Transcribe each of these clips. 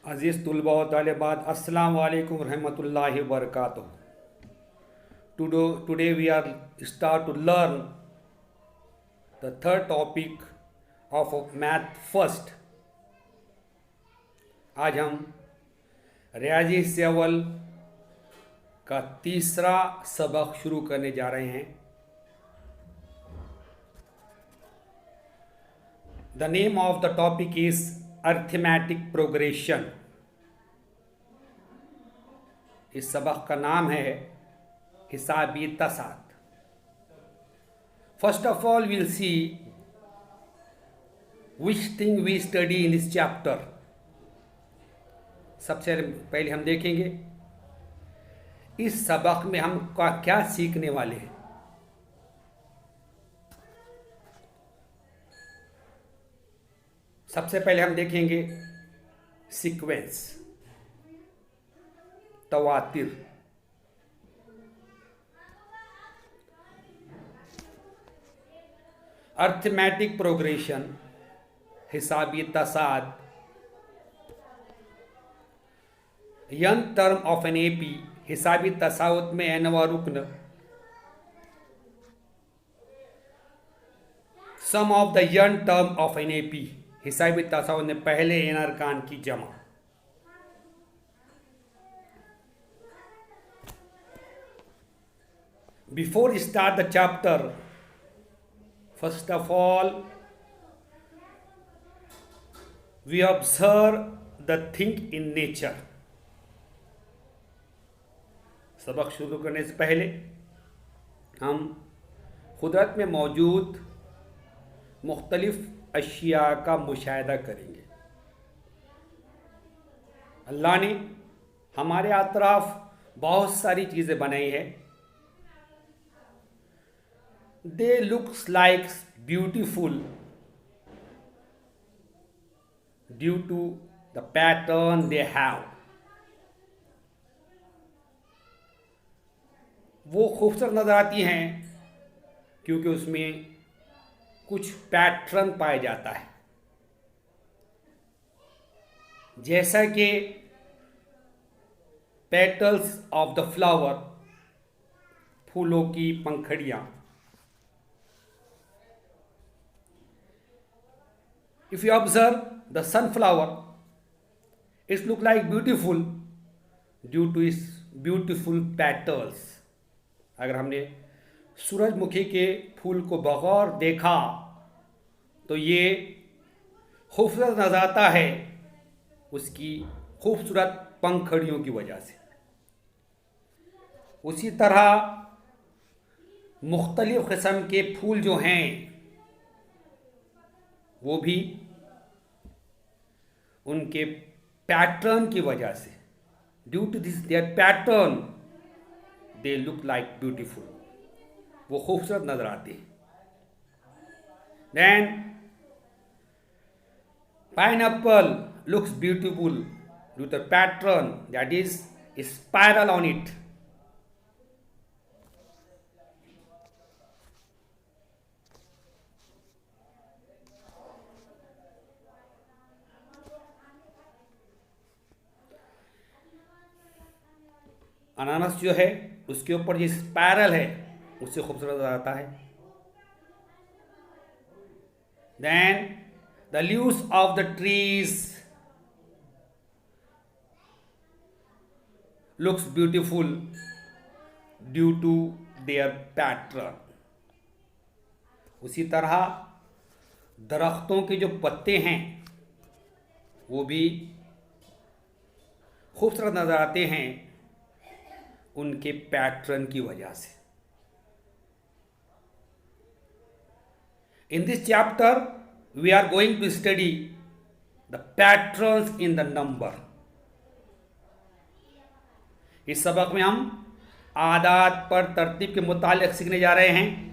अज़ीज़ तुलबा व तालिबात, अस्सलाम वालेकुम रहमतुल्लाहि व बरकातुहू. Today we are start to learn the third topic of math first. आज हम रियाजी से अव्वल का तीसरा सबक शुरू करने जा रहे हैं. The name of the topic is arithmetic progression. इस सबक का नाम है हिसाबी तसाद. First of all, we'll see which thing we study in this chapter. सबसे पहले हम देखेंगे इस सबक में हम क्या सीखने वाले हैं. सबसे पहले हम देखेंगे सीक्वेंस, तवातिर. अर्थमेटिक प्रोग्रेशन, हिसाबी तसाद, nth term of an AP. हिसाबी तसाउत में एनवा रुकन, sum of the nth term of an AP. हिसाबी तसाउत में पहले एन अरकान की जमा. Before start the chapter, first of all, we observe the thing in nature. सबक शुरू करने से पहले हम कुदरत में मौजूद मुख्तलिफ अशिया का मुशाहिदा करेंगे. अल्लाह ने हमारे अतराफ बहुत सारी चीज़ें बनाई है. They looks like beautiful due to the pattern they have. वो खूबसूरत नजर आती हैं क्योंकि उसमें कुछ पैटर्न पाया जाता है. जैसा कि पेटल्स ऑफ द फ्लावर, फूलों की पंखड़ियां. If you observe the sunflower, it look like beautiful due to its beautiful petals. अगर हमने सूरजमुखी के फूल को बगौर देखा तो ये खूबसूरत नजर आता है उसकी खूबसूरत पंखड़ियों की वजह से. उसी तरह मुख्तलिफ किस्म के फूल जो हैं वो भी उनके पैटर्न की वजह से, due to this their pattern, they look like beautiful. वो खूबसूरत नजर आते हैं. Then pineapple looks beautiful due to pattern that is spiral on it. अनानास जो है उसके ऊपर जो स्पाइरल है उससे खूबसूरत आता है. Then the leaves of the trees looks beautiful due to their pattern. उसी तरह दरख्तों के जो पत्ते हैं वो भी खूबसूरत नजर आते हैं उनके पैटर्न की वजह से. In this chapter, we are going to study the patterns in the number. इस सबक में हम आदात पर तरतीब के मुतालिक सीखने जा रहे हैं.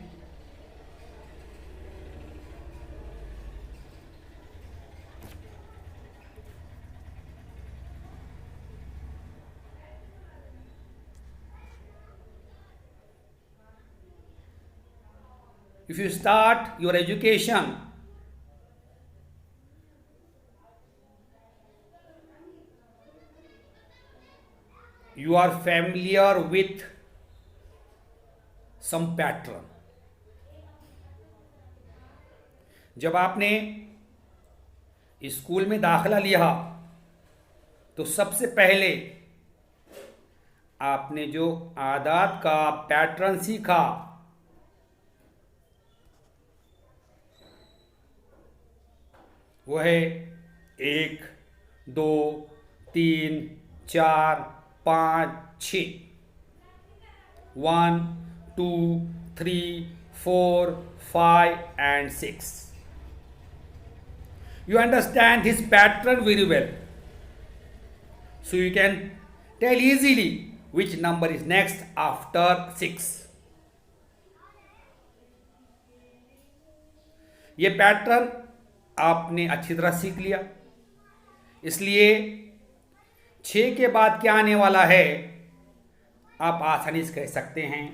If you start your education you are familiar with some pattern. जब आपने स्कूल में दाखिला लिया तो सबसे पहले आपने जो आदात का पैटर्न सीखा वो है 1, 2, 3, 4, 5, 6, 1, 2, 3, 4, 5 and 6. You understand this pattern very well, so you can tell easily which number is next after 6. ये पैटर्न आपने अच्छी तरह सीख लिया, इसलिए 6 के बाद क्या आने वाला है आप आसानी से कह सकते हैं।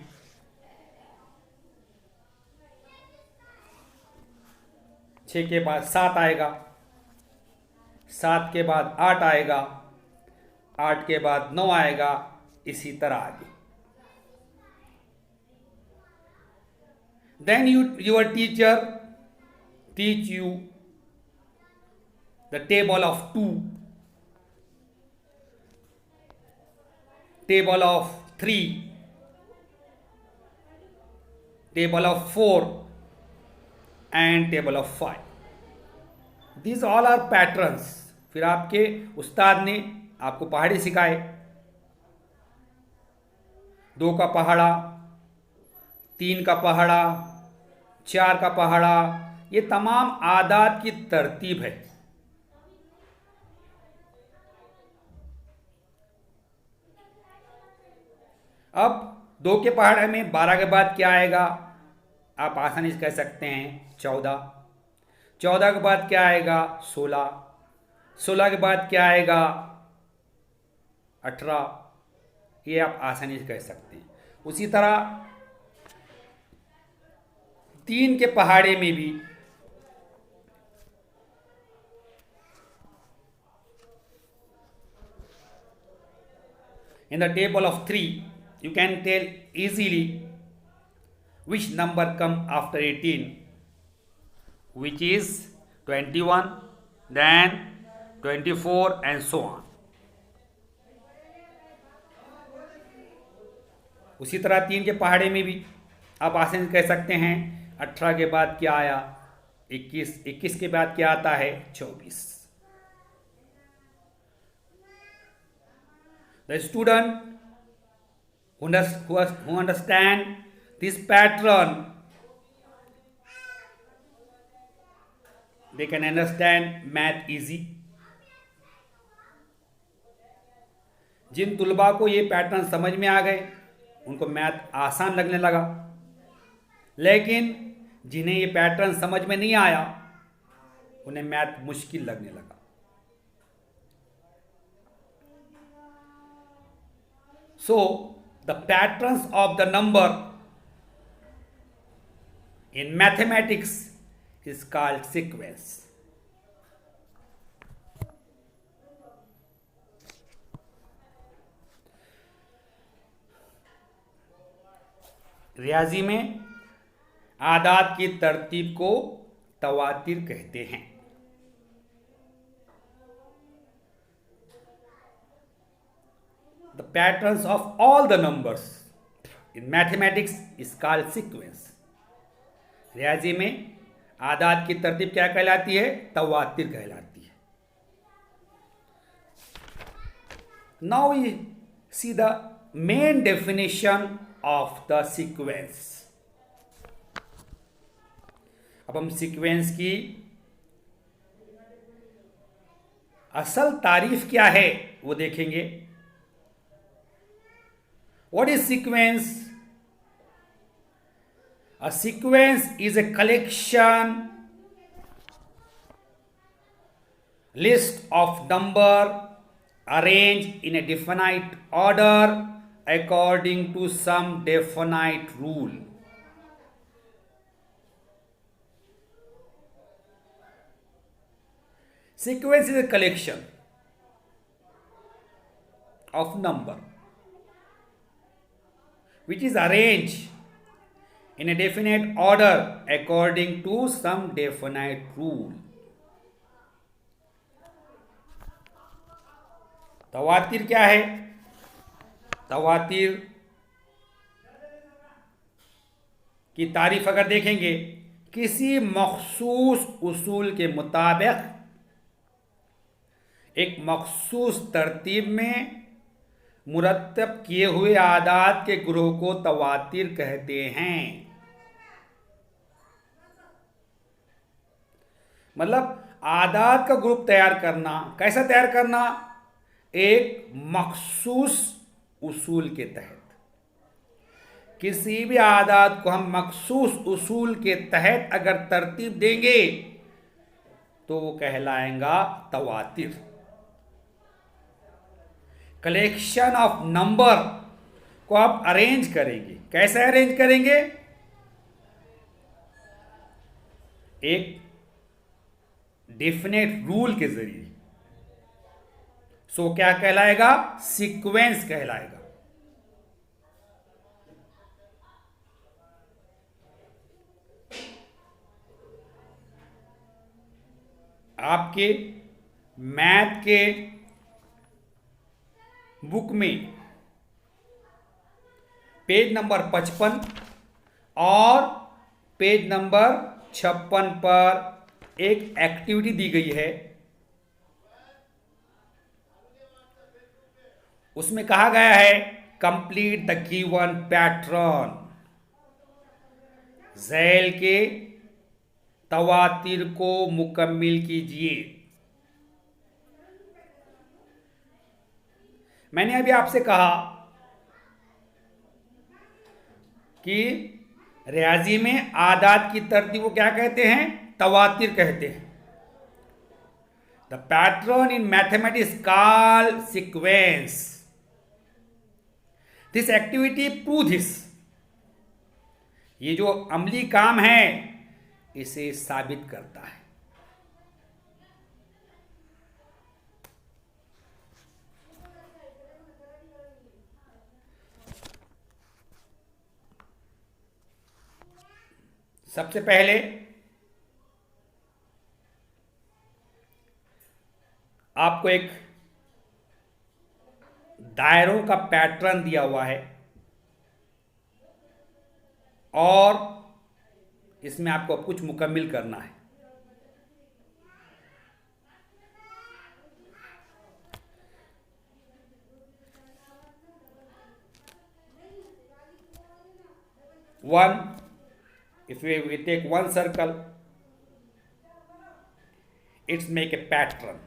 6 के बाद 7 आएगा, 7 के बाद 8 आएगा, 8 के बाद 9 आएगा, इसी तरह आगे। Then your teacher teach you the table of 2, table of 3, table of 4 and table of 5. These all are patterns. फिर आपके उस्ताद ने आपको पहाड़ी सिखाए, 2 का पहाड़ा, 3 का पहाड़ा, 4 का पहाड़ा, ये तमाम आदात की तरतीब है। अब 2 के पहाड़े में 12 के बाद क्या आएगा आप आसानी से कह सकते हैं 14, 14 के बाद क्या आएगा 16, 16 के बाद क्या आएगा 18, ये आप आसानी से कह सकते हैं। उसी तरह 3 के पहाड़े में भी in the table of 3 you can tell easily which number come after 18, which is 21, then 24 and so on. उसी तरह 3 के पहाड़े में भी आप आसानी से कह सकते हैं 18 के बाद क्या आया 21, 21 के बाद क्या आता है 24. The student who understand this pattern, they can understand math easy. जिन तुलबा को ये पैटर्न समझ में आ गए उनको मैथ आसान लगने लगा, लेकिन जिन्हें ये पैटर्न समझ में नहीं आया उन्हें मैथ मुश्किल लगने लगा। So the patterns of the number in mathematics is called sequence. रियाजी में आदात की तरतीब को तवातिर कहते हैं। The patterns of all the numbers in mathematics is called sequence. रियाजी में आदात की तरतीब क्या कहलाती है? तवातिर कहलाती है। Now we see the main definition of the sequence. अब हम सीक्वेंस की असल तारीफ क्या है वो देखेंगे। What is sequence? A sequence is a collection, list of number arranged in a definite order according to some definite rule. Sequence is a collection of number which is arranged in a definite order according to some definite rule. तवातीर क्या है? तवातीर की तारीफ अगर देखेंगे, किसी मखसूस उसूल के मुताबिक एक मखसूस तरतीब में मुरत्तब किए हुए आदात के ग्रोह को तवातीर कहते हैं। मतलब आदात का ग्रुप तैयार करना, कैसा तैयार करना? एक मखसूस उसूल के तहत। किसी भी आदात को हम मखसूस उसूल के तहत अगर तरतीब देंगे तो वो कहलाएगा तवातीर। कलेक्शन ऑफ नंबर को आप अरेंज करेंगे, कैसे अरेंज करेंगे? एक डेफिनेट रूल के जरिए। सो क्या कहलाएगा? सीक्वेंस कहलाएगा। आपके मैथ के बुक में पेज नंबर 55 और पेज नंबर 56 पर एक एक्टिविटी दी गई है। उसमें कहा गया है complete the given pattern. Zail के तवातीर को मुकम्मिल कीजिए। मैंने अभी आपसे कहा कि रियाजी में आदात की तरतीब को क्या कहते हैं? तवातीर कहते हैं। The pattern in mathematics called sequence. This activity prove this. ये जो अमली काम है इसे साबित करता है। सबसे पहले आपको एक दायरों का पैटर्न दिया हुआ है और इसमें आपको कुछ मुकम्मिल करना है। If we take one circle, it's make a pattern.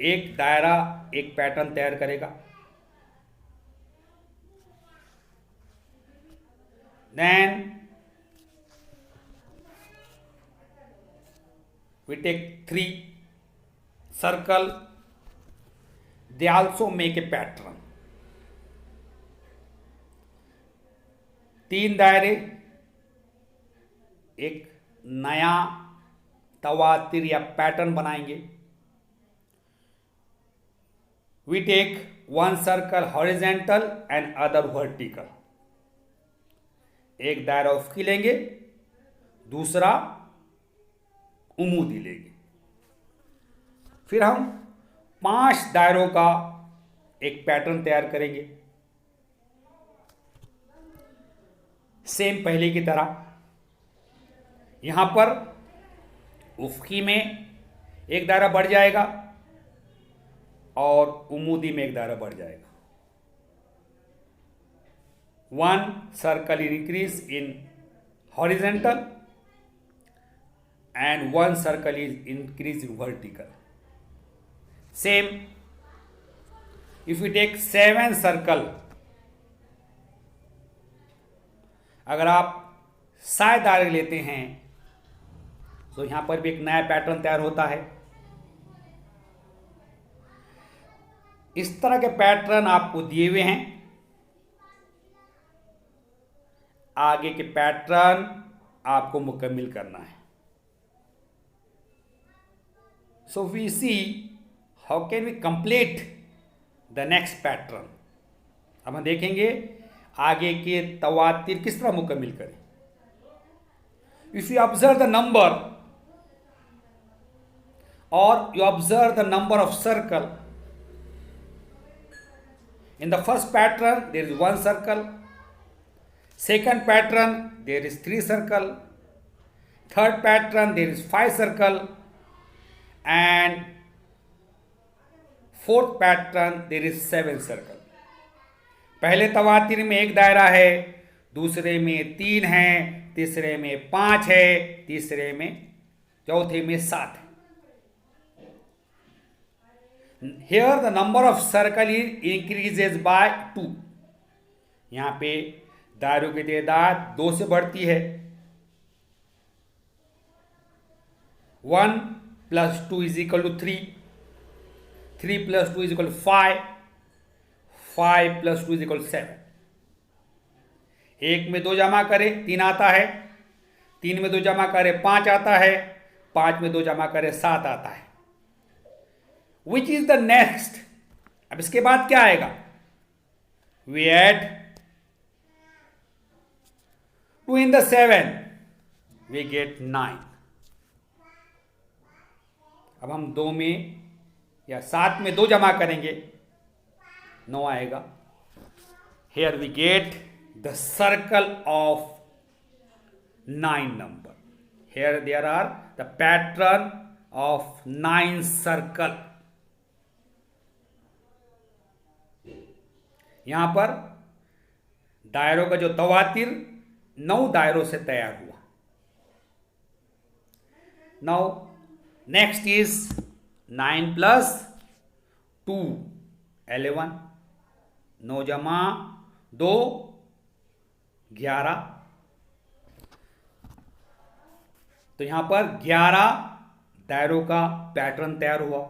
एक दायरा एक पैटर्न तैयार करेगा। Then we take 3 circle, they also make a pattern. 3 दायरे एक नया तवातीर या पैटर्न बनाएंगे। We take 1 circle horizontal and other vertical. एक दायरा उफकी लेंगे, दूसरा उमूदी लेंगे। फिर हम 5 दायरों का एक पैटर्न तैयार करेंगे, सेम पहले की तरह। यहां पर उफकी में एक दायरा बढ़ जाएगा और उमूदी में एक दायरा बढ़ जाएगा। 1 circle increase in horizontal and 1 circle is increase in vertical. Same, if we take 7 circle, अगर आप 7 दायरे लेते हैं तो यहां पर भी एक नया पैटर्न तैयार होता है। इस तरह के पैटर्न आपको दिए हुए हैं। आगे के पैटर्न आपको मुकम्मिल करना है। So we see how can we complete the next pattern. अब हम देखेंगे आगे के तवातिर किस तरह मुकम्मिल करें. If you observe the number or you observe the number of circle, in the first pattern there is one circle, second pattern there is 3 circle, third pattern there is 5 circle, and fourth pattern there is 7 circle. पहले तवातिर में एक दायरा है, दूसरे में 3 है, तीसरे में 5 है, तीसरे में चौथे में 7 है. Here the number of circle increases by 2. यहाँ पे दायरों की तादाद 2 से बढ़ती है. 1 plus 2 is equal to 3. 3 plus 2 is equal to 5. 5 plus 2 is equal to 7. एक में 2 जमा करें 3 आता है, 3 में 2 जमा करें 5 आता है, 5 में 2 जमा करें 7 आता है. Which is the next? अब इसके बाद क्या आएगा? We add 2 in the 7, we get 9. अब हम 2 में या 7 में 2 जमा करेंगे 9 आएगा. Here we get the circle of 9 number. Here there are the pattern of 9 circle. यहां पर दायरों का जो तवातिर 9 दायरों से तैयार हुआ. Now next is 9 plus 2 11. 9 जमा 2 11. तो यहां पर 11 दायरों का पैटर्न तैयार हुआ.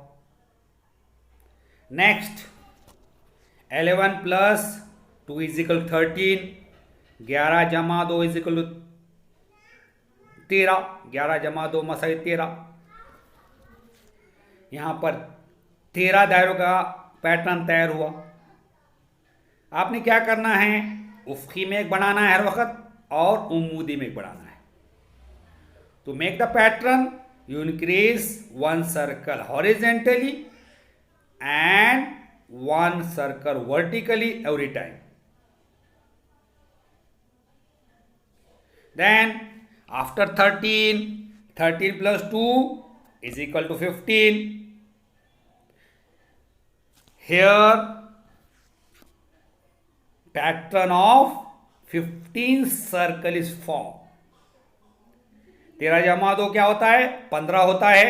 Next 11 plus 2 is equal to 13. 11 जमा 2 is equal to 13. 11 जमा 2 मसाई 13. यहां पर 13 दायरों का पैटर्न तैयार हुआ. आपने क्या करना है? उफ्की में एक बनाना है हर वक्त और उम्मूदी में एक बनाना है. तो make the pattern you increase 1 circle horizontally and 1 circle vertically every time. Then after 13 plus 2 is equal to 15. Here pattern of 15 circle is formed. 13 जमा 2 क्या होता है? 15 होता है.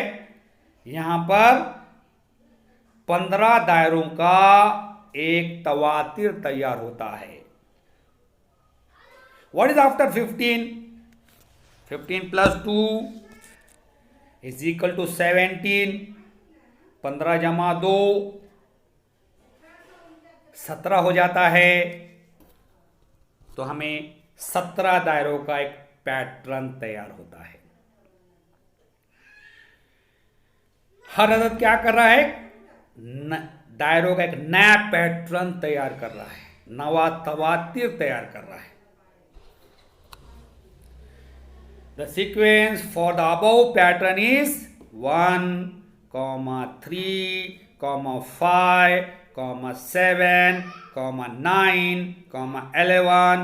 यहां पर 15 दायरों का एक तवातिर तैयार होता है. What is after 15? 15 plus 2 is equal to 17. 15 जमा 2 17 हो जाता है. तो हमें 17 दायरों का एक पैटर्न तैयार होता है. हर अदद क्या कर रहा है? दायरों का एक नया पैटर्न तैयार कर रहा है, नवा तवातिर तैयार कर रहा है. The sequence for the above pattern is 1, 3, 5, 7, 9, 11,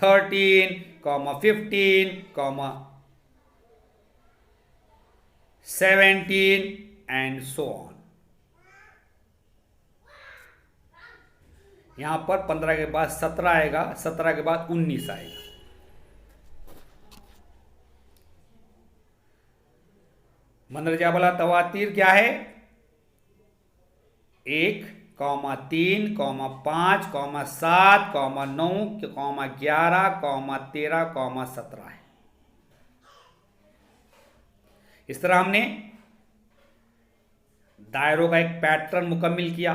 13, 15, 17 and so on. यहां पर 15 के बाद 17 आएगा, 17 के बाद 19 आएगा. मंदरजा वाला तवातीर क्या है? 1, 3, 5, 7, 9, 11, 13, 17 है. इस तरह हमने दायरों का एक पैटर्न मुकम्मिल किया.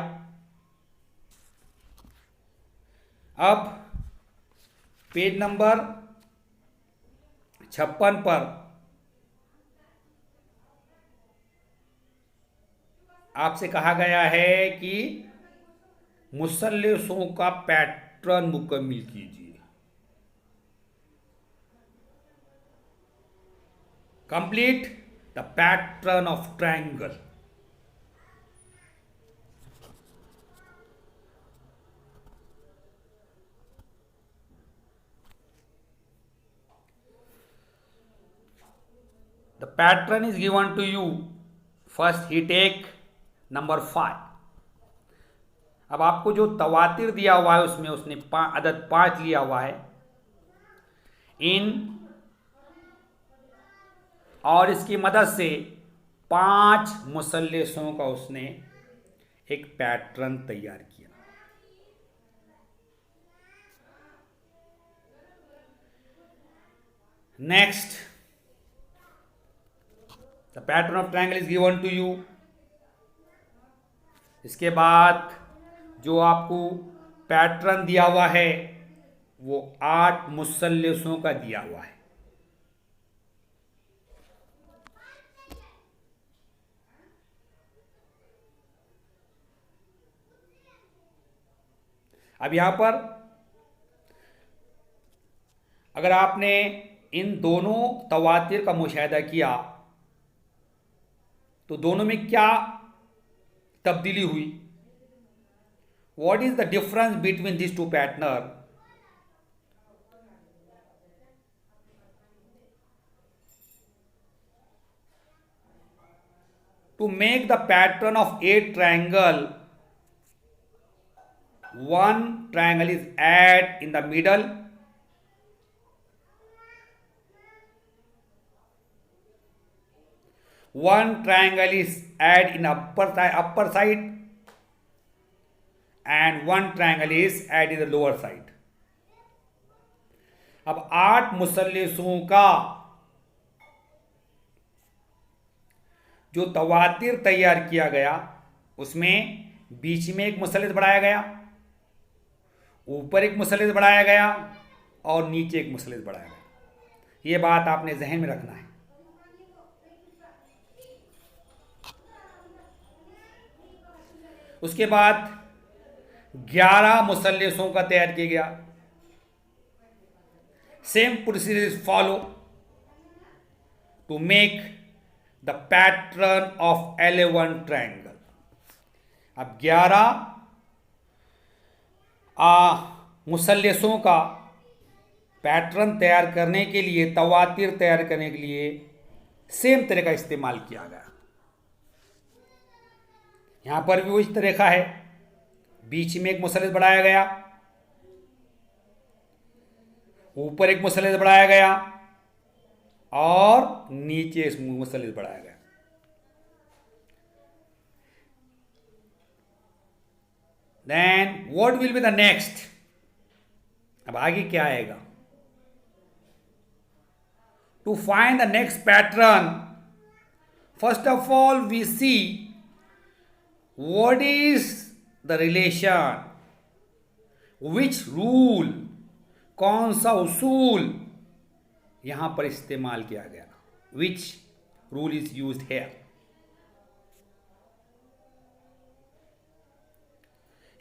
अब पेज नंबर 56 पर आपसे कहा गया है कि मुसल्लसों का पैटर्न मुकम्मिल कीजिए। Complete the pattern of triangle. The pattern is given to you. First he take number 5. अब आपको जो तवातिर दिया हुआ है उसमें उसने अदद 5 लिया हुआ है इन, और इसकी मदद से 5 मुसल्लसों का उसने एक पैटर्न तैयार किया। Next, the pattern of triangle is given to you. इसके बाद जो आपको पैटर्न दिया हुआ है वो 8 मुसल्लसों का दिया हुआ है। अब यहां पर अगर आपने इन दोनों तवातिर का मुशाहिदा किया तो दोनों में क्या तब्दीली हुई? What is the difference between these two patterns? To make the pattern of 8 triangle, one triangle is add in the middle, one triangle is add in upper side, and one triangle is add in the lower side. अब 8 मुसल्लसों का जो तवातिर तैयार किया गया उसमें बीच में एक मुसल्लस बढ़ाया गया, ऊपर एक मुसल्लस बढ़ाया गया और नीचे एक मुसल्लस बढ़ाया गया। ये बात आपने जहन में रखना है। उसके बाद 11 मुसल्लसों का तैयार किया गया। Same procedure is follow to make the pattern of 11 triangle. अब 11 मुसल्लसों का पैटर्न तैयार करने के लिए, तवातिर तैयार करने के लिए सेम तरह का इस्तेमाल किया गया। यहां पर भी वही तरीका है, बीच में एक मुसल्लस बढ़ाया गया, ऊपर एक मुसल्लस बढ़ाया गया और नीचे इस मुसल्लस बढ़ाया गया। Then what will be the next? अब आगे क्या आएगा? To find the next pattern, first of all we see what is the relation, which rule, कौन सा उसूल यहां पर इस्तेमाल किया गया, which rule is used here।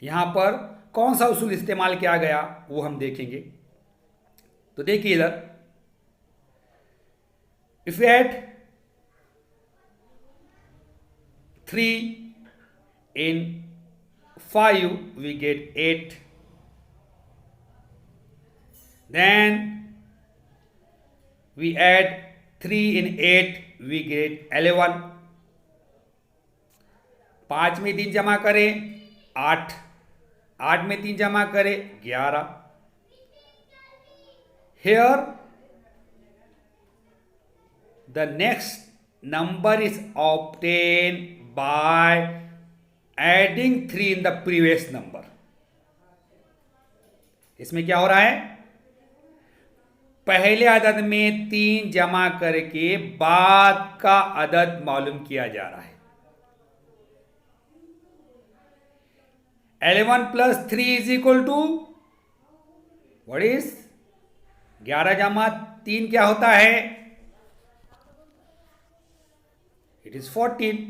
यहां पर कौन सा उसूल इस्तेमाल किया गया वो हम देखेंगे। तो देखिए इधर, if you add 3 in 5 we get 8, then we add 3 in 8 we get 11, 5 में 3 जमा करें 8, 8 में 3 जमा करें 11। Here the next number is obtained by adding 3 in the previous number. इसमें क्या हो रहा है? पहले अदद में 3 जमा करके बाद का अदद मालूम किया जा रहा है। 11 plus 3 is equal to what is? 11 जमा 3 क्या होता है? इट इज 14,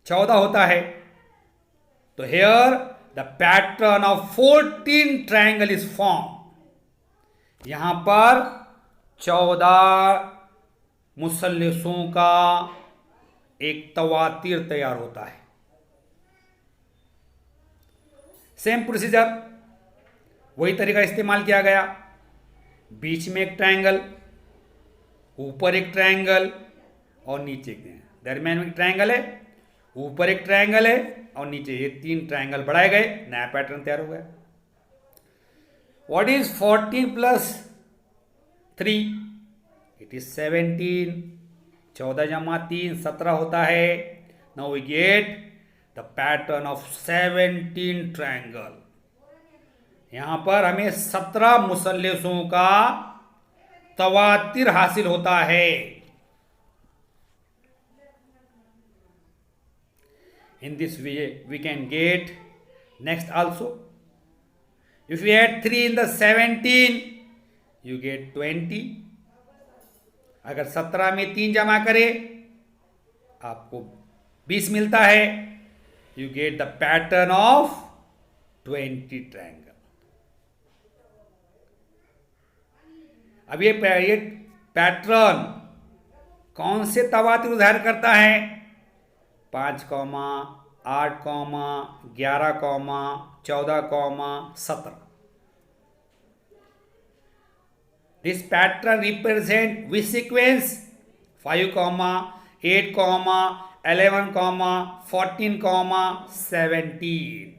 14 होता है। तो here the pattern of 14 triangle is form. यहां पर 14 मुसल्लसों का एक तवातीर तैयार होता है। सेम प्रोसीजर, वही तरीका इस्तेमाल किया गया। बीच में एक ट्रायंगल, ऊपर एक ट्रायंगल और नीचे एक ट्रायंगल, दरमियान में एक ट्रायंगल है, ऊपर एक ट्रायंगल है और नीचे ये 3 ट्रायंगल बढ़ाए गए, नया पैटर्न तैयार हो गया। What is 14 plus 3? It is 17। 14 जमा 3 17 होता है। Now we get the pattern of 17 triangle. यहां पर हमें 17 मुसल्लसों का तवातिर हासिल होता है। In this way we can get next also. If you add 3 in the 17 you get 20. अगर 17 में 3 जमा करें आपको 20 मिलता है। You get the pattern of 20 triangle. अब ये पैटर्न कौन से तवातिर उधार करता है? 5, 8, 11, 14, 17। This pattern represent which sequence? 5, 8, 11, 14, 17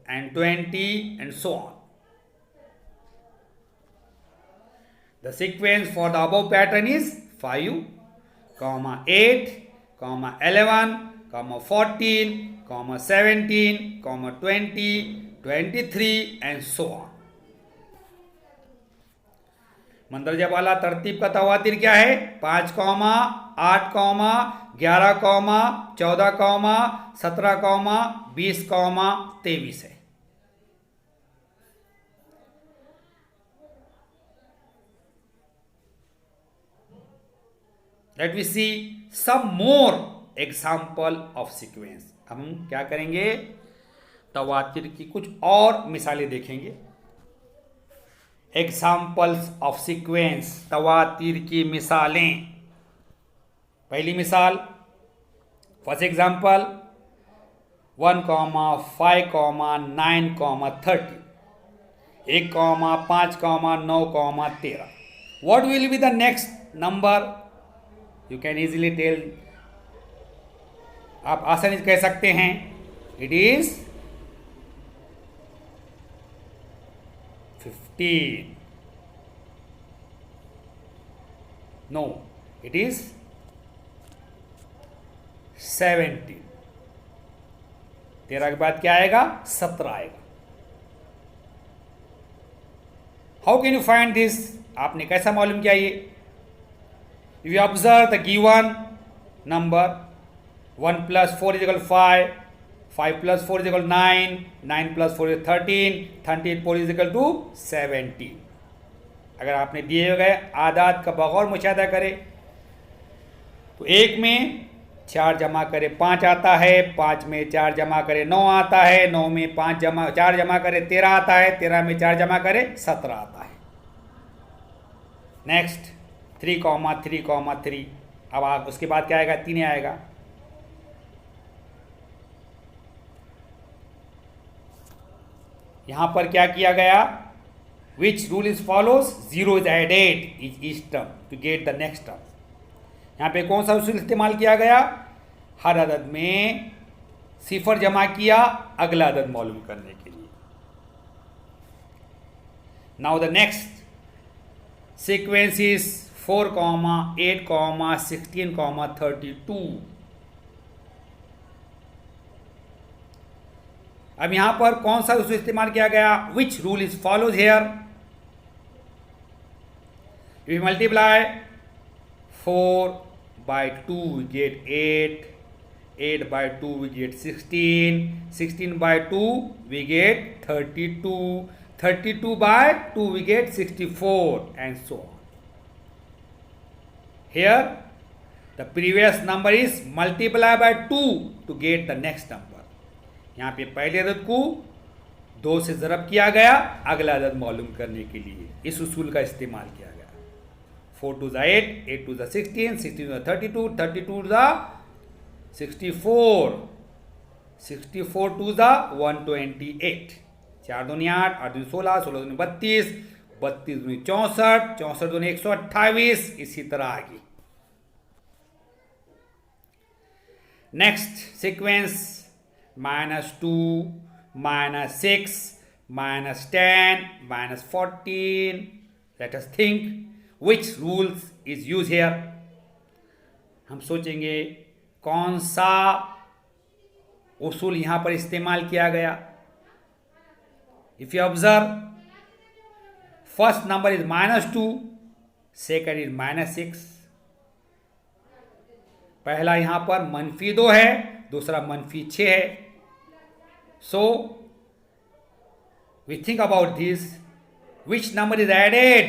and 20 and so on. The sequence for the above pattern is 5, 8, 11, 14, 17, 20, 23 and so on. मंदरजा वाला तरतीब का तवातिर क्या है? 5, 8, 11, 14, 17, 20, 23 है। Let we see some more example of sequence. अब हम क्या करेंगे? तवातिर की कुछ और मिसालें देखेंगे। Examples of sequence, तवातिर की मिसालें। पहली मिसाल, first example 1, 5, 9, 30। 1, 5, 9, 13। What will be the next number? You can easily tell. आप आसानी से कह सकते हैं it is 15. No, it is 17. 13 के बाद क्या आएगा? 17 आएगा। How can you find this? आपने कैसा मालूम किया ये? If you observe the given number, 1 plus 4 is equal to 5, 5 plus 4 is equal to 9, 9 plus 4 is 13, 13 4 is equal to 17. अगर आपने दिए गए आदात का बगौर मुशाहिदा करें तो 1 में 4 जमा करें 5 आता है, 5 में 4 जमा करें 9 आता है, 9 में 4 जमा करें 13 आता है, 13 में 4 जमा करें 17 आता है। नेक्स्ट 3, 3, अब आप उसके बाद क्या आएगा? 3 आएगा। यहां पर क्या किया गया? Which rule is follows? 0 is added is each term to get the next term. यहां पे कौन सा उसूल इस्तेमाल किया गया? हर अदद में सिफर जमा किया अगला अदद मालूम करने के लिए। Now the next sequence is 4, 8, 16, 32। अब यहां पर कौन सा उसूल इस्तेमाल किया गया? Which rule is follows here? If we multiply 4 by 2 we get 8, 8 by 2 we get 16, 16 by 2 we get 32, 32 by 2 we get 64 and so on. Here the previous number is multiplied by 2 to get the next number. यहाँ पे पहले अदद को 2 से ज़रब किया गया अगला अदद मालूम करने के लिए इस उसूल का इस्तेमाल किया गया। 4 2 8, 8 2 16, 16 32, 32 64, 64 2 128, 4 दूनी 8, 8 दूनी 16, 16 दूनी 32, 32 दूनी 64, 64 दूनी 128, इसी तरह आगे। Next sequence -2, -6, -10, -14. Let us think which rules is used here. हम सोचेंगे कौन सा उसूल यहां पर इस्तेमाल किया गया। If you observe, first number is -2, second is -6. पहला यहां पर -2 है, दूसरा -6 है। So we think about this, which number is added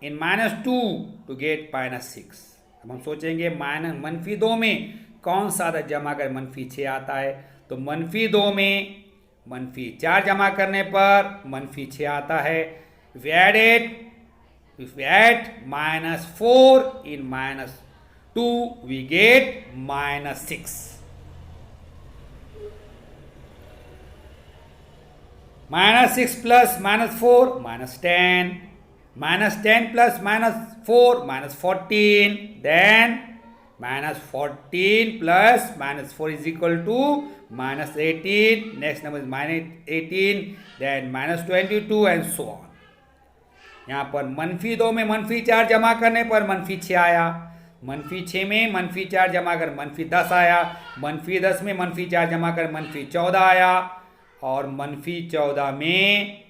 in -2 to get -6. अब हम सोचेंगे -2 में कौन सा अदद जमा कर -6 आता है। तो -2 में -4 जमा करने पर -6 आता है। if we add -4 in -2 we get -6. -6 plus -4 -10, -10 plus -4 -14, then -14 plus -4 is equal to -18. Next number is -18, then -22 and so on. यहाँ पर -2 में -4 जमा करने पर -6 आया, -6 में -4 जमा कर -10 आया, -10 में -4 जमा कर -14 आया, और -14 में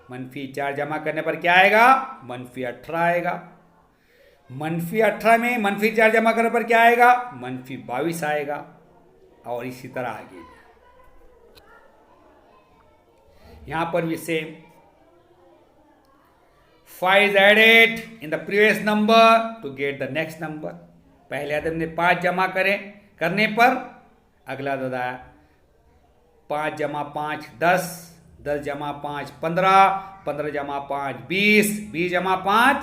-4 जमा करने पर क्या आएगा? -18 आएगा। -18 में -4 जमा करने पर क्या आएगा? -22 आएगा, और इसी तरह आगे। यहां पर भी same 5 is added in the previous number to get the next number. पहले अदद में 5 जमा करने पर अगला अदद आया 5 जमा 5 10, 10 जमा 5 15, 15 जमा 5 20, 20 जमा 5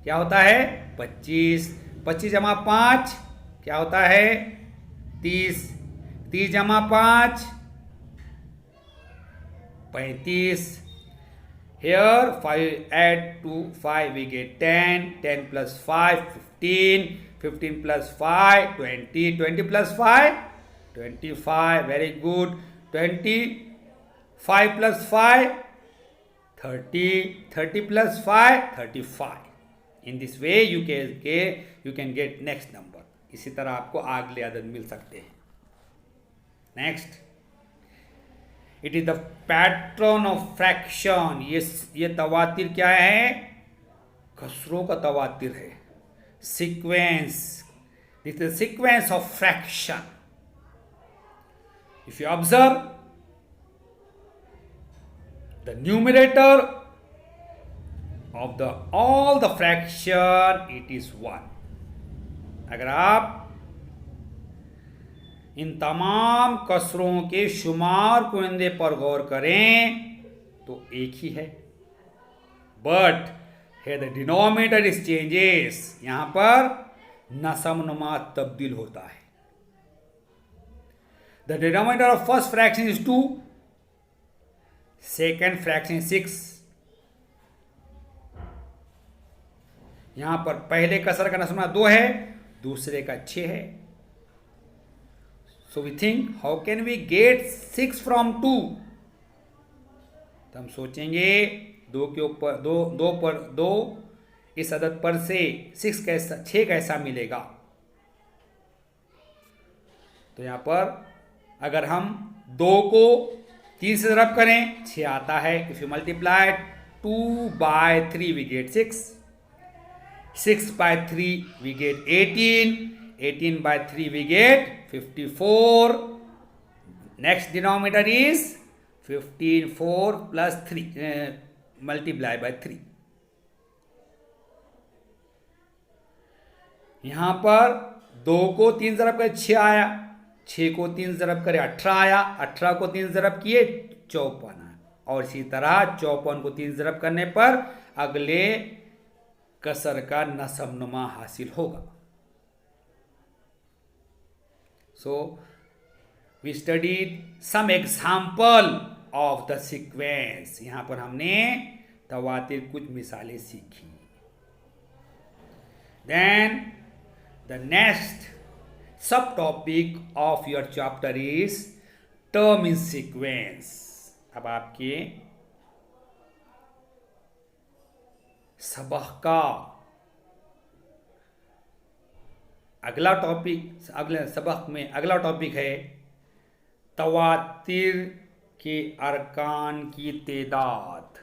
क्या होता है? 25, 25 जमा 5 क्या होता है? 30, 30 जमा 5 35. Here 5 add to 5 we get 10, 10 plus 5 15, 15 plus 5 20, 20 plus 5 25. Very good. 25 plus 5 30, 30 plus 5 35. In this way you can get next number. इसी तरह आपको अगले अदद मिल सकते हैं। Next, it is the pattern of fraction. ये तवातिर क्या है? कसरों का तवातिर है। Sequence, this is sequence of fraction. If you observe the numerator of all the fraction, it is 1. अगर आप इन तमाम कसरों के शुमार कुंदे पर गौर करें तो एक ही है, बट है द डिनोमिनेटर इज चेंजेस। यहां पर नसमनुमा तब्दील होता है। The denominator of first fraction is 2, second fraction 6। यहां पर पहले कसर का नसमनुमा 2 है, दूसरे का 6 है। So we think how can we get 6 from 2? तो हम सोचेंगे 2 के ऊपर 2 इस अदद पर से 6 कैसा मिलेगा। तो यहां पर अगर हम 2 को 3 से ज़रब करें 6 आता है। If you multiply 2 by 3 we get 6, 6 by 3 we get 18, 18 by 3 we get 54. Next denominator is 15, 4 plus 3 multiply by 3. यहां पर 2 को 3 ज़रब कर 6 आया, 6 को 3 ज़रब करे 18 आया, 18 को 3 ज़रब किए 54 आया, और इसी तरह 54 को 3 ज़रब करने पर अगले कसर का नसबनुमा हासिल होगा। So we studied some example of the sequence. यहां पर हमने तवातिर कुछ मिसालें सीखी। Then the next sub topic of your chapter is term in sequence. अब आपके सबक का अगला टॉपिक, अगले सबक में अगला टॉपिक है तवातिर के अरकान की तादाद।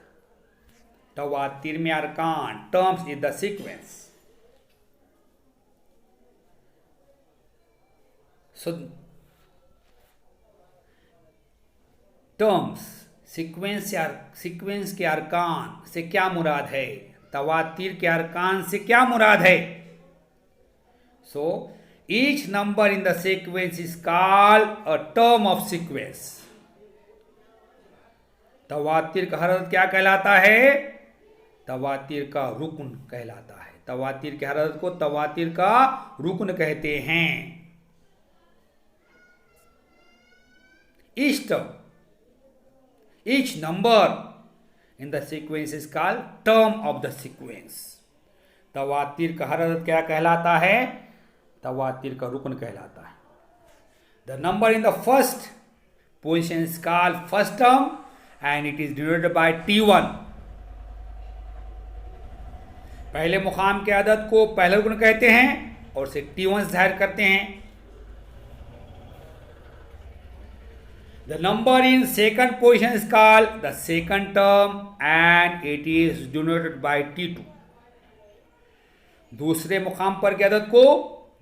तवातिर में अरकान, terms in the sequence. So terms, sequence के अरकान से क्या मुराद है, तवातिर के अरकान से क्या मुराद है। So each number in the sequence is called a term of sequence. तवातिर का हर अदद क्या कहलाता है, तवातिर का रुकन कहलाता है। तवातिर के हर अदद को तवातिर का रुकन कहते हैं। each number in the sequence is called term of the sequence। तवातिर का हर अदद क्या कहलाता है, तवातिर का रुकन कहलाता है। The number in the first position is called first term and it is denoted by T1। पहले मुकाम के अदद को पहला रुकन कहते हैं और उसे T1 से जाहिर करते हैं। The number in second position is called the second term and it is denoted by T2। दूसरे मुकाम पर के अदद को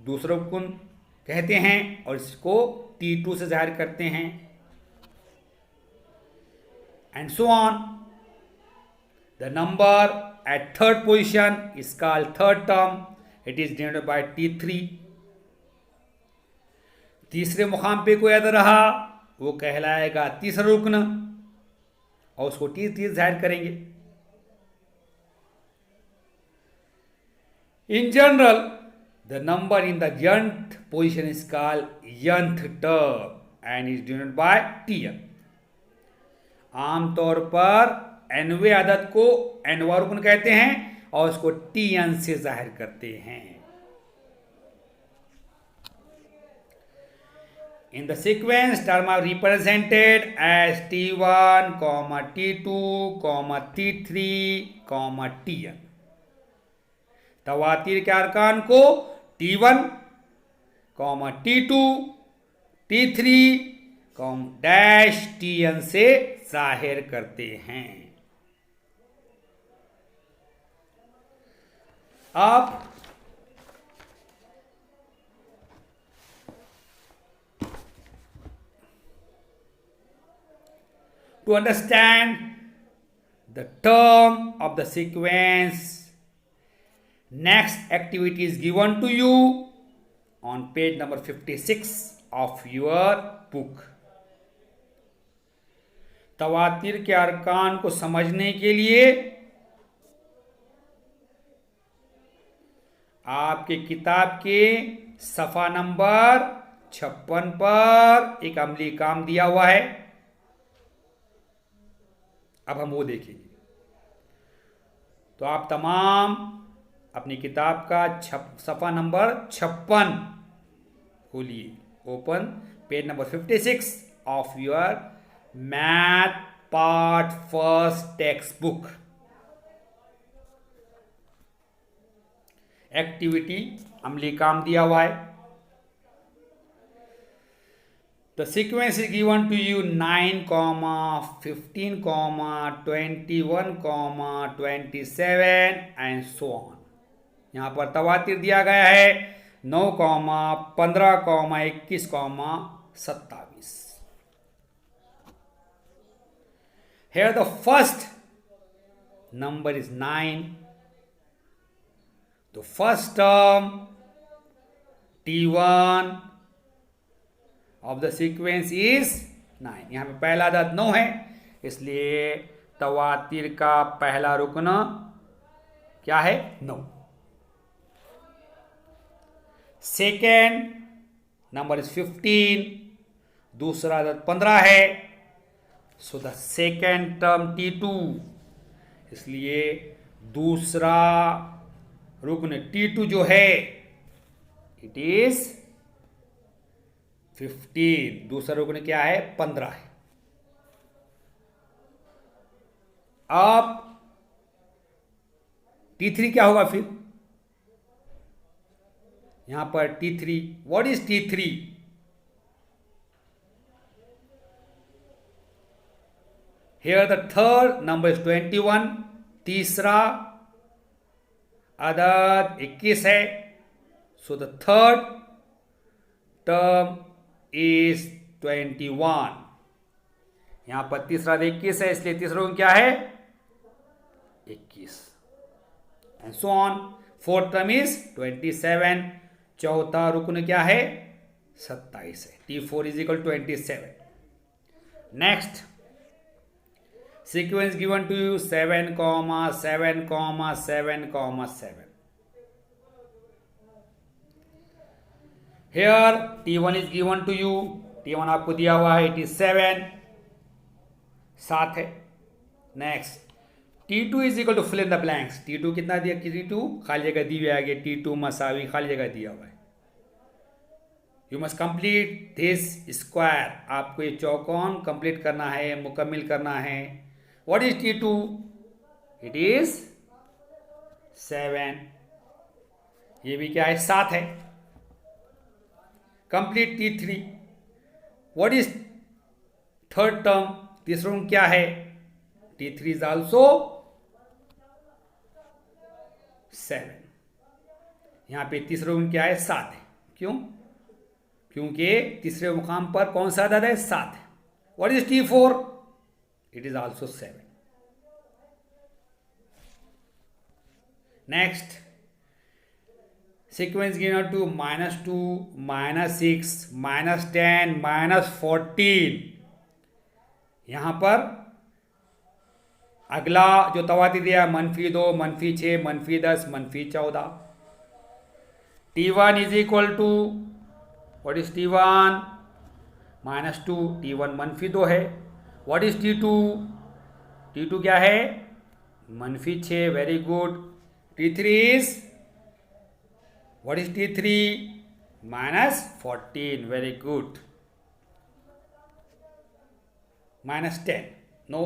दूसरा रुकन कहते हैं और इसको T2 से जाहिर करते हैं। And so on। The number at third position is called third term, it is denoted by T3। तीसरे मुकाम पे कोई अदद रहा वो कहलाएगा तीसरा रुकन और उसको T3 जाहिर करेंगे। In general, the number in the nth position is called nth term and is denoted by Tn। आमतौर पर nवें अदद को nवां रुकन कहते हैं और उसको Tn से जाहिर करते हैं। In the sequence, terms are represented as T1, T2, T3, Tn। तवातिर के अरकान को T1, T2, T3, Tn से जाहिर करते हैं। अब to understand the term of the sequence, next activity is given to you on page number 56 of your book। तवातिर के अरकान को समझने के लिए आपके किताब के सफ़ा नंबर 56 पर एक अमली काम दिया हुआ है। अब हम वो देखेंगे। तो आप तमाम अपनी किताब का सफ़ा नंबर 56 खोलिए, open page number 56 of your math part first text book. Activity अमली काम दिया हुआ है। The sequence is given to you 9, 15, 21, 27 and so on। यहाँ पर तवातिर दिया गया है 9, 15, 21, 27। Here the first number is 9। The first term T1 of the sequence is 9। यहाँ पे पहला अदद 9 है, इसलिए तवातीर का पहला रुकन क्या है? 9। सेकेंड नंबर इज 15, दूसरा अदद 15 है। So the second term T2, इसलिए दूसरा रुकन T2 जो है इट इज 15। दूसरा रुकन क्या है? 15 है। अब T3 क्या होगा फिर? यहां पर T3, what is T3? Here the third number is 21, तीसरा अदद 21 है। So the third term is 21। यहां पर तीसरा 21 है, इसलिए तीसरा रुकन क्या है? 21 and so on. Fourth term is 27, चौथा रुकन क्या है? 27 है। T4 is equal 27। Next sequence given to you 7, 7, 7, 7। Here T1 is given to you, T1 आपको दिया हुआ है, it is 7, 7 है। Next T2 is equal to fill in the blanks. T2 कितना दिया? T2 खाली जगह दी हुई है, T2 मसावी खाली जगह दिया हुआ है। You must complete this square, आपको ये चौकोन कंप्लीट करना है, मुकम्मिल करना है। What is T2? It is 7, ये भी क्या है? 7 है। Complete T3। What is third term? तीसरा टर्म क्या है? T3 is also 7। यहां पे तीसरा टर्म क्या है? 7 है। क्यों? क्योंकि तीसरे मुकाम पर कौन सा अदद है? 7 है। What is T4? It is also 7। Next sequence given to -2, -6, -10, -14। यहां पर अगला जो तवाती दिया -2, -6, -10, -14। T1 is equal to, what is T1? -2, T1 -2 है। What is T2? T2 क्या है? -6, very good. T3 is, what is T3? -14, very good. -10, no,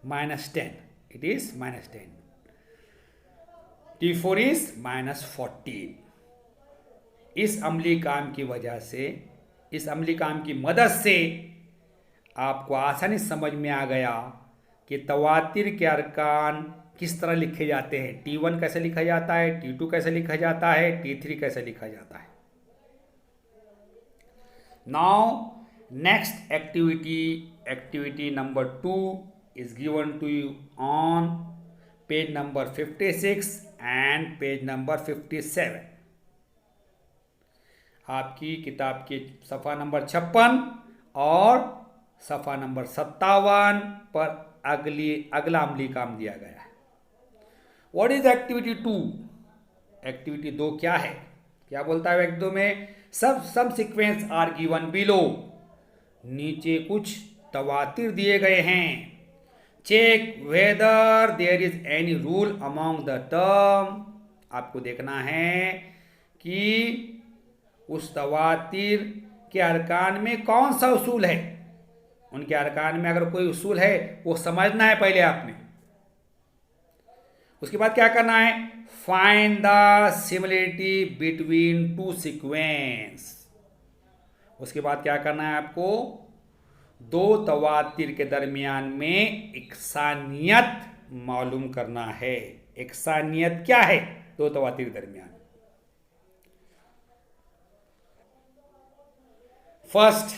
-10, it is -10. T4 is -14। इस अमली काम की वजह से, इस अमली काम की मदद से आपको आसानी समझ में आ गया कि तवातिर के अरकान किस तरह लिखे जाते हैं। T1 कैसे लिखा जाता है, T2 कैसे लिखा जाता है, T3 कैसे लिखा जाता है। Now next activity number 2 is given to you on page number 56 and page number 57। आपकी किताब के सफ़ा नंबर 56 और सफ़ा नंबर 57 पर अगला अमली काम दिया गया है। What is activity 2? एक्टिविटी 2 क्या है? क्या बोलता है एक्टिविटी 2 में? सब सीक्वेंस आर गिवन बिलो, नीचे कुछ तवातिर दिए गए हैं। Check whether there is any rule among the term. आपको देखना है कि उस तवातिर के अरकान में कौन सा उसूल है। उनके अरकान में अगर कोई उसूल है वो समझना है पहले आपने। उसके बाद क्या करना है? Find the similarity between two sequence. उसके बाद क्या करना है आपको? दो तवातिर के दरमियान में इकसानियत मालूम करना है। इकसानियत क्या है दो तवातिर के दरमियान? फर्स्ट,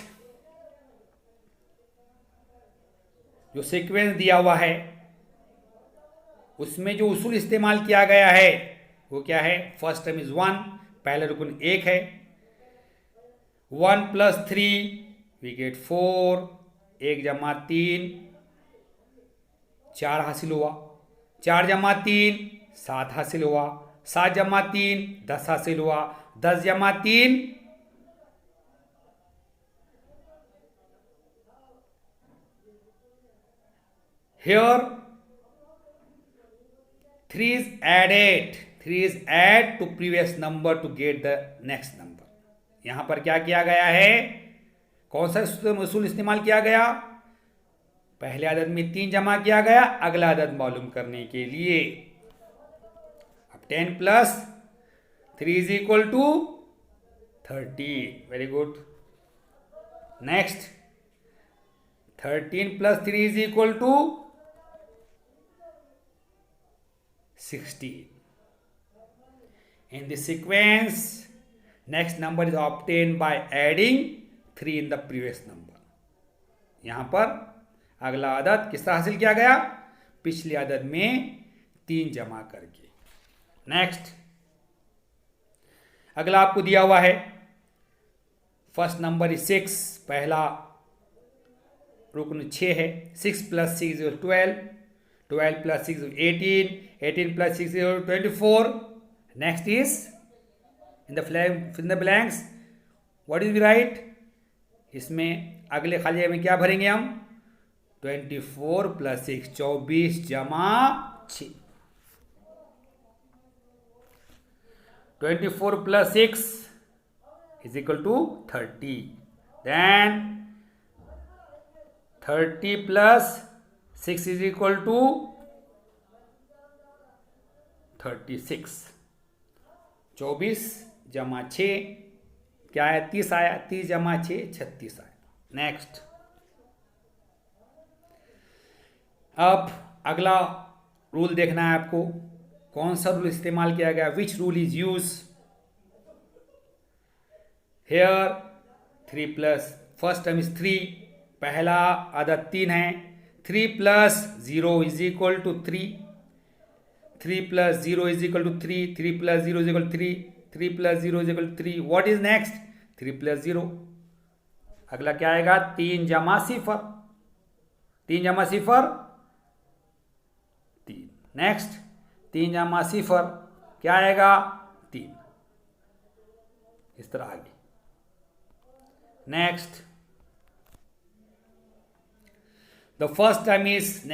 जो सीक्वेंस दिया हुआ है उसमें जो उसूल इस्तेमाल किया गया है वो क्या है? फर्स्ट टर्म इज 1, पहले रुकन 1 है। 1 प्लस 3 वी गेट 4, 1 जमा 3 4 हासिल हुआ, 4 जमा 3 7 हासिल हुआ, 7 जमा 3 10 हासिल हुआ, 10 जमा 3 here 3 is added, 3 is add to previous number to get the next number. यहां पर क्या किया गया है, कौन सा उसूल इस्तेमाल किया गया, पहले आदत में 3 जमा किया गया अगला आदत मालूम करने के लिए। अब 10 plus 3 is equal to 13, very good. Next 13 plus 3 is equal to 16. In this sequence, next number is obtained by adding 3 in the previous number. यहां पर अगला आदत किस तरह हासिल किया गया, पिछली आदत में 3 जमा करके। नेक्स्ट अगला आपको दिया हुआ है, फर्स्ट नंबर इज 6, पहला रुकन 6 है, 6 plus 6 is 12, 12 plus 6 is 18, 18 plus 6 is 24. Next is in the blanks, what is we write? इसमें अगले खाली जगह में क्या भरेंगे हम, 24 plus 6 24 जमा 6, 24 plus 6 is equal to 30. Then 30 plus 6 is equal to 36, 24 जमा 6 क्या है, 30 आया, 30 जमा 6 36 आया। नेक्स्ट अब अगला रूल देखना है आपको, कौन सा रूल इस्तेमाल किया गया, which rule is use here. 3 plus first term is 3, पहला आदत 3 है, 3 plus 0 is equal to 3, 3 plus 0 is equal to 3, 3 plus 0 is equal to 3, 3 plus 0 is equal to 3। What is next, 3 plus 0, अगला क्या आएगा, 3 जमा 0, 3 जमा 0 3। नेक्स्ट 3 जमा 0 क्या आएगा, 3, इस तरह आगे। Next the first term is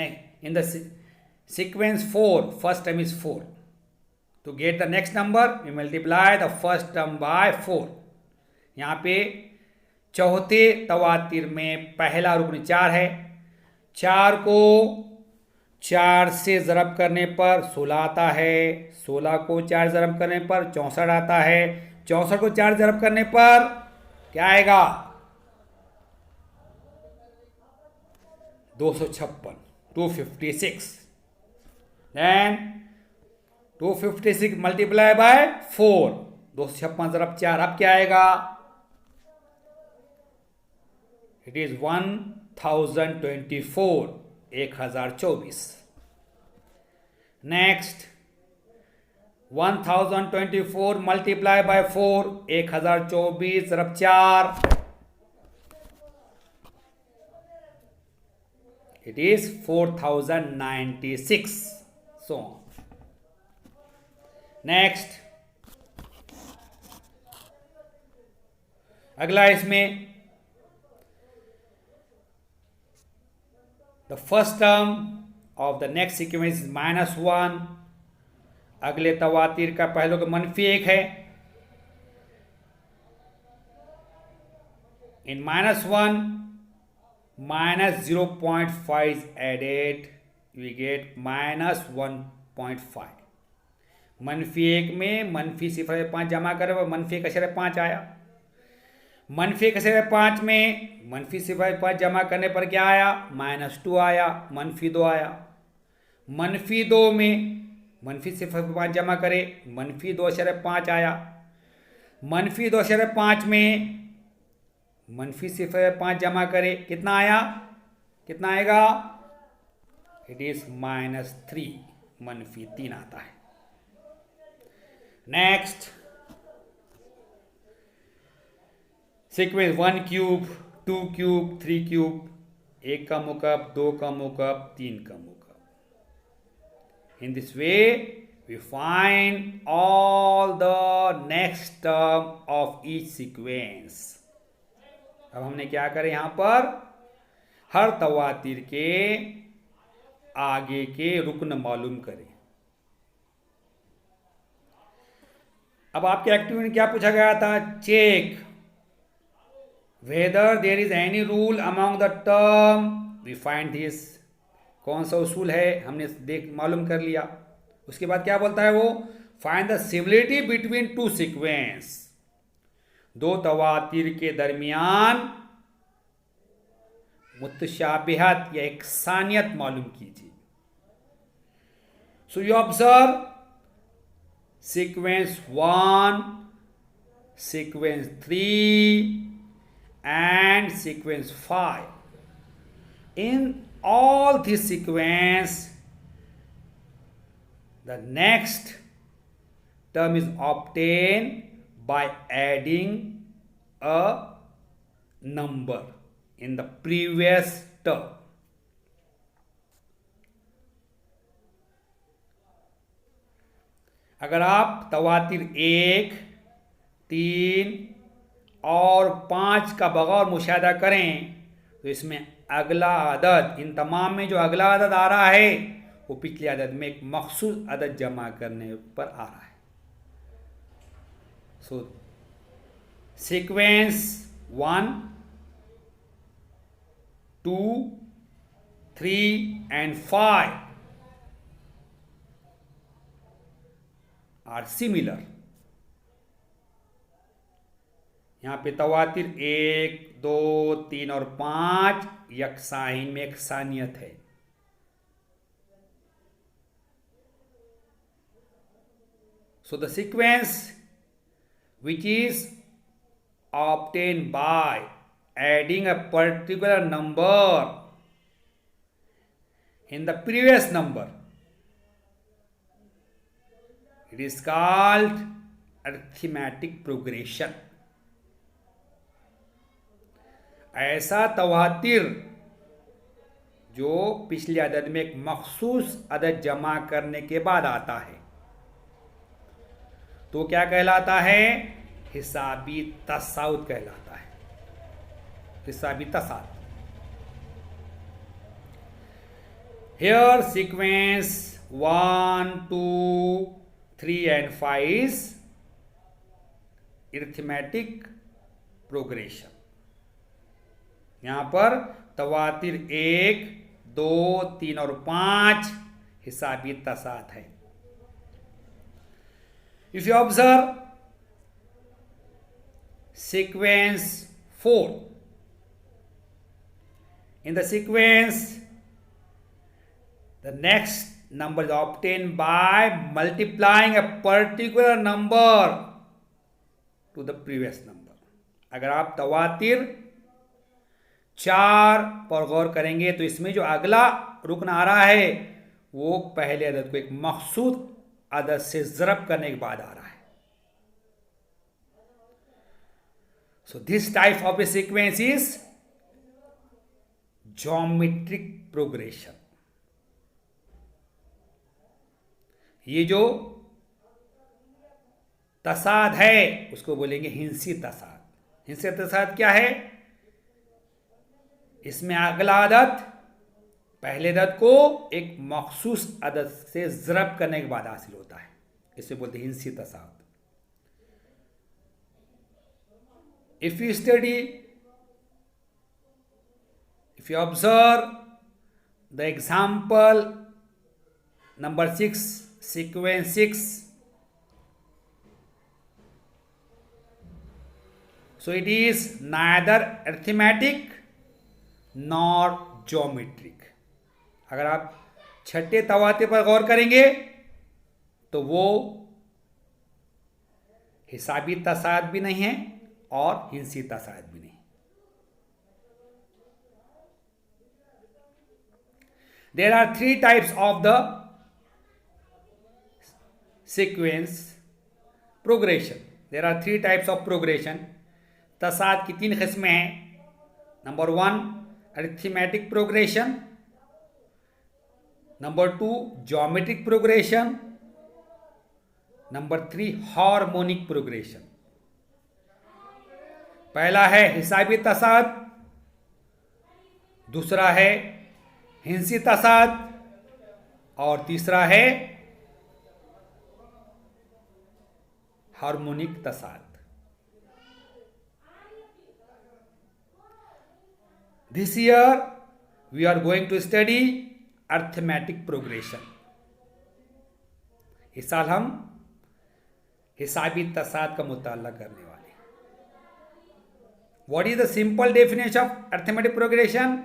in the sequence 4, first term is 4. To get the next number we multiply the first term by 4. यहाँ पे चौथे तवातिर में पहला रुकन 4 है, 4 को 4 से ज़रब करने पर 16 आता है, 16 को 4 ज़रब करने पर 64 आता है, 64 को 4 ज़रब करने पर क्या आएगा, 256, 256। देन 256 मल्टीप्लाई बाय 4, 256 ज़रब 4, अब क्या आएगा, it is 1024, 1024। Next 1024 multiply by 4, 1024 ज़रब 4, it is 4096, so on. Next अगला इसमें the first term of the next sequence is -1, अगले तवातिर का पहले का -1 है, in -1 minus 0.5 is added, we get -1.5। -1 में -0.5 जमा करें और -1.5 आया, -1.5 में -0.5 जमा करने पर क्या आया, -2 आया, -2 आया, -2 में -0.5 जमा करें, -2.5 आया, -2.5 में -0.5 जमा करें, कितना आया, कितना आएगा, इट इज -3, -3 आता है। Next sequence 1 cube, 2 cube, 3 cube, 1 का मुकअप, 2 का मुकअप, 3 का मुकअप. In this way, we find all the next term of each sequence. अब हमने क्या करें यहां पर, हर तवातीर के आगे के रुकन मालूम करें. अब आपके एक्टिविटी में क्या पूछा गया था, check whether there is any rule among the term. We find this. कौन सा उसूल है हमने देख मालूम कर लिया. उसके बाद क्या बोलता है वो, find the similarity between two sequence. दो तवातीर के दरमियान मुतशाबिहत या एकसानियत मालूम कीजिए. So you observe sequence 1, sequence 3 and sequence 5. In all this sequence, the next term is obtained by adding a number in the previous term. अगर आप तवातीर 1, 3 और 5 का बगौर मुशाहिदा करें तो इसमें अगला अदद, इन तमाम में जो अगला अदद आ रहा है वो पिछले अदद में एक मखसूस अदद जमा करने पर आ रहा है. सो सीक्वेंस 1, 2, 3 and 5 are similar. यहाँ पे तवातिर 1, 2, 3 और 5 यकसाइन में एकसानियत है. So the sequence which is obtained by adding a particular number in the previous number, it is called arithmetic progression. ऐसा तवातिर जो पिछले अदद में एक मखसूस अदद जमा करने के बाद आता है तो क्या कहलाता है, हिसाबी तसाउद कहलाता है. हिसाबी तसाउद. Here sequence 1, 2, 3 and 5 is arithmetic progression. यहां पर तवातिर 1, 2, 3 और 5 हिसाबी तसाद है. If you observe sequence 4, in the sequence the next number is obtained by multiplying a particular number to the previous number. अगर आप तवातिर 4 पर गौर करेंगे तो इसमें जो अगला रुकन आ रहा है वो पहले अदद को एक मखसूस अदद से ज़रब करने के बाद आ रहा है. So this type of a sequence is geometric progression. ये जो तसाद है उसको बोलेंगे हिंसी तसाद. हिंसी तसाद क्या है, इसमें अगला अदद पहले अदद को एक मखसूस अदद से ज़रब करने के बाद हासिल होता है. इसे बोलते हैं हिंसी तसाद. If you study, if you observe the example number 6, sequence 6, so it is neither arithmetic nor geometric. अगर आप छठे तवाते पर गौर करेंगे तो वो हिसाबी तसाद भी नहीं है और हिंसी तसाद भी नहीं. There are 3 types of the sequence progression. There are 3 types of progression. तसाद की 3 किस्में हैं। Number 1 arithmetic progression, number 2 geometric progression, number 3 harmonic progression. पहला है हिसाबी तसाद, दूसरा है हिंसी तसाद और तीसरा है harmonic तसाद। This year we are going to study arithmetic progression। इस साल हम हिसाबी तसाद का मुताला करने वाले हैं। What is the simple definition of arithmetic progression?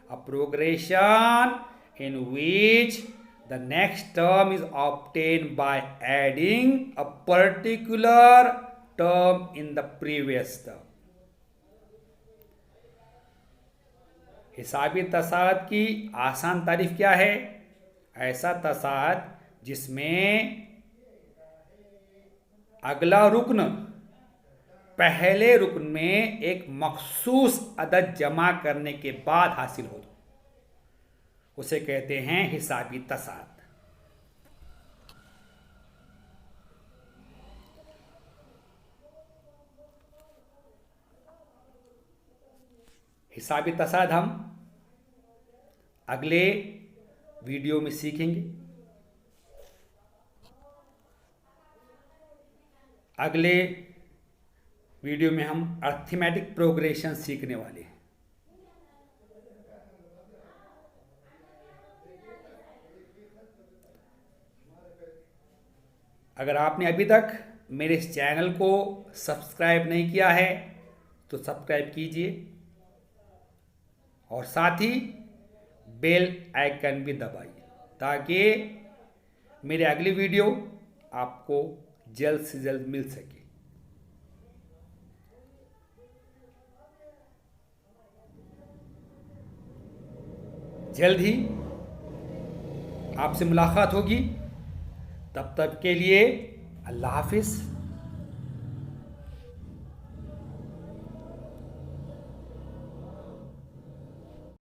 A progression in which the next term is obtained by adding a particular term in the previous term। हिसाबी तसाद की आसान तारीफ क्या है? ऐसा तसाद जिसमें अगला रुकन पहले रुकन में एक मखसूस अदद जमा करने के बाद हासिल हो, उसे कहते हैं हिसाबी तसाद। हिसाबी तसाद हम अगले वीडियो में सीखेंगे। अगले वीडियो में हम अरिथमेटिक प्रोग्रेशन सीखने वाले हैं। अगर आपने अभी तक मेरे इस चैनल को सब्सक्राइब नहीं किया है तो सब्सक्राइब कीजिए और साथ ही बेल आइकन भी दबाइए ताकि मेरे अगली वीडियो आपको जल्द से जल्द मिल सके। जल्द ही आपसे मुलाकात होगी, तब तक के लिए अल्लाह हाफिज़।